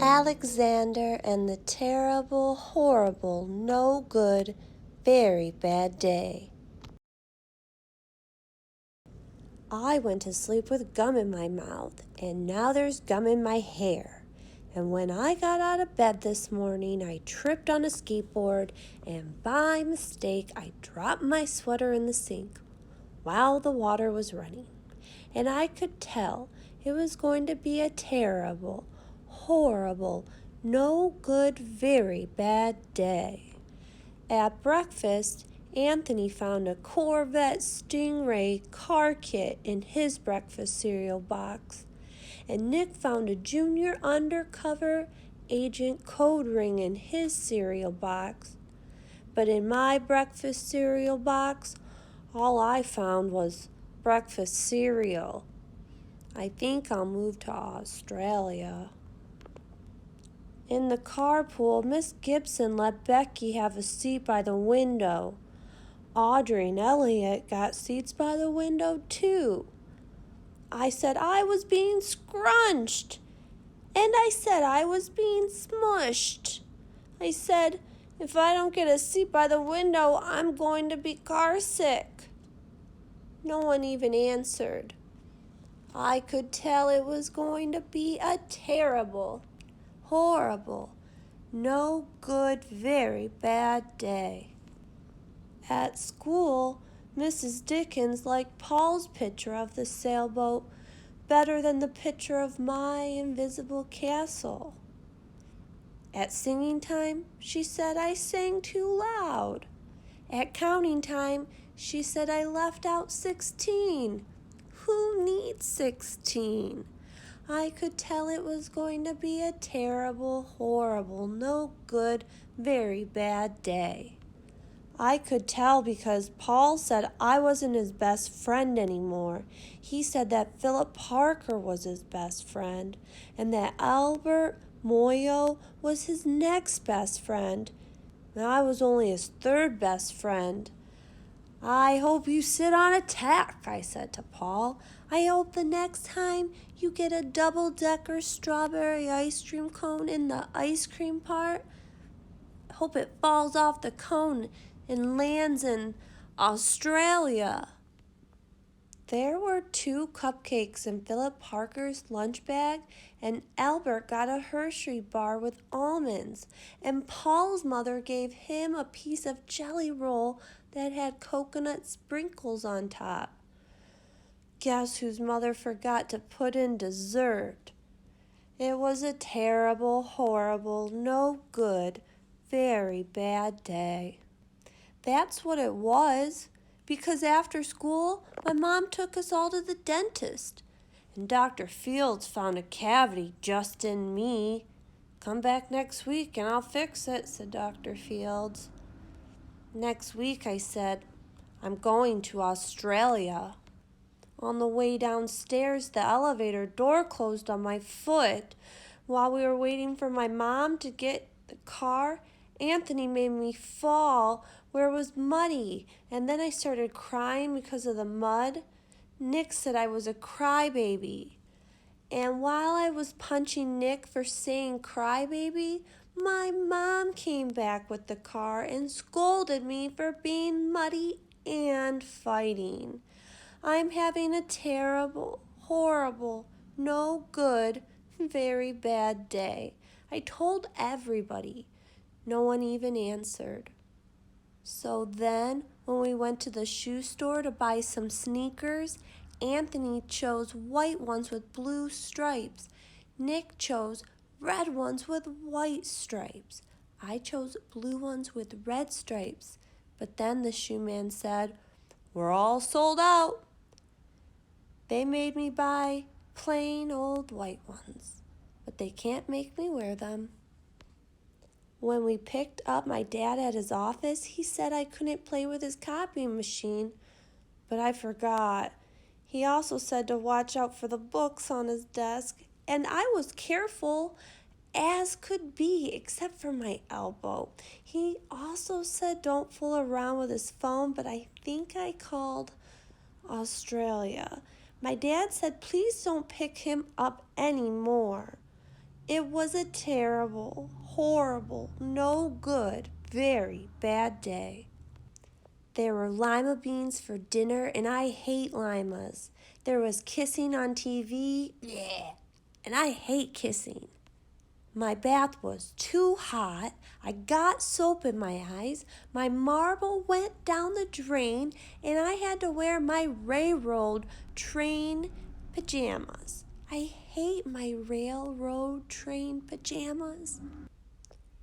Alexander and the Terrible, Horrible, No Good, Very Bad Day. I went to sleep with gum in my mouth, and now there's gum in my hair. And when I got out of bed this morning, I tripped on a skateboard, and by mistake, I dropped my sweater in the sink while the water was running. And I could tell it was going to be a terrible, horrible, no good, very bad day. At breakfast, Anthony found a Corvette Stingray car kit in his breakfast cereal box, and Nick found a junior undercover agent code ring in his cereal box. But in my breakfast cereal box, all I found was breakfast cereal. I think I'll move to Australia. In the carpool, Miss Gibson let Becky have a seat by the window. Audrey and Elliot got seats by the window too. I said I was being scrunched, and I said I was being smushed. I said, if I don't get a seat by the window, I'm going to be car sick. No one even answered. I could tell it was going to be a terrible, horrible, no good, very bad day. At school, Mrs. Dickens liked Paul's picture of the sailboat better than the picture of my invisible castle. At singing time, she said I sang too loud. At counting time, she said I left out 16. Who needs 16? I could tell it was going to be a terrible, horrible, no good, very bad day. I could tell because Paul said I wasn't his best friend anymore. He said that Philip Parker was his best friend, and that Albert Moyo was his next best friend. And I was only his third best friend. I hope you sit on a tack, I said to Paul. I hope the next time you get a double-decker strawberry ice cream cone in the ice cream part, hope it falls off the cone and lands in Australia. There were 2 cupcakes in Philip Parker's lunch bag, and Albert got a Hershey bar with almonds, and Paul's mother gave him a piece of jelly roll that had coconut sprinkles on top. Guess whose mother forgot to put in dessert? It was a terrible, horrible, no good, very bad day. That's what it was, because after school, my mom took us all to the dentist, and Dr. Fields found a cavity just in me. Come back next week and I'll fix it, said Dr. Fields. Next week, I said, I'm going to Australia. On the way downstairs, the elevator door closed on my foot. While we were waiting for my mom to get the car, Anthony made me fall where it was muddy, and then I started crying because of the mud. Nick said I was a crybaby. And while I was punching Nick for saying crybaby, my mom came back with the car and scolded me for being muddy and fighting. I'm having a terrible, horrible, no good, very bad day. I told everybody. No one even answered. So then, when we went to the shoe store to buy some sneakers, Anthony chose white ones with blue stripes. Nick chose red ones with white stripes. I chose blue ones with red stripes. But then the shoe man said, "We're all sold out." They made me buy plain old white ones, but they can't make me wear them. When we picked up my dad at his office, he said I couldn't play with his copying machine, but I forgot. He also said to watch out for the books on his desk, and I was careful as could be, except for my elbow. He also said don't fool around with his phone, but I think I called Australia. My dad said please don't pick him up anymore. It was a terrible, horrible, no good, very bad day. There were lima beans for dinner, and I hate limas. There was kissing on TV, bleh, and I hate kissing. My bath was too hot. I got soap in my eyes. My marble went down the drain, and I had to wear my railroad train pajamas. I hate my railroad train pajamas.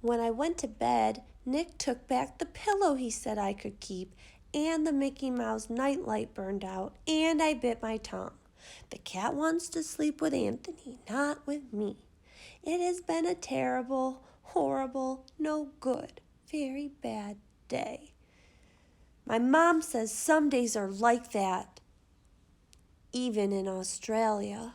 When I went to bed, Nick took back the pillow he said I could keep, and the Mickey Mouse nightlight burned out, and I bit my tongue. The cat wants to sleep with Anthony, not with me. It has been a terrible, horrible, no good, very bad day. My mom says some days are like that, even in Australia.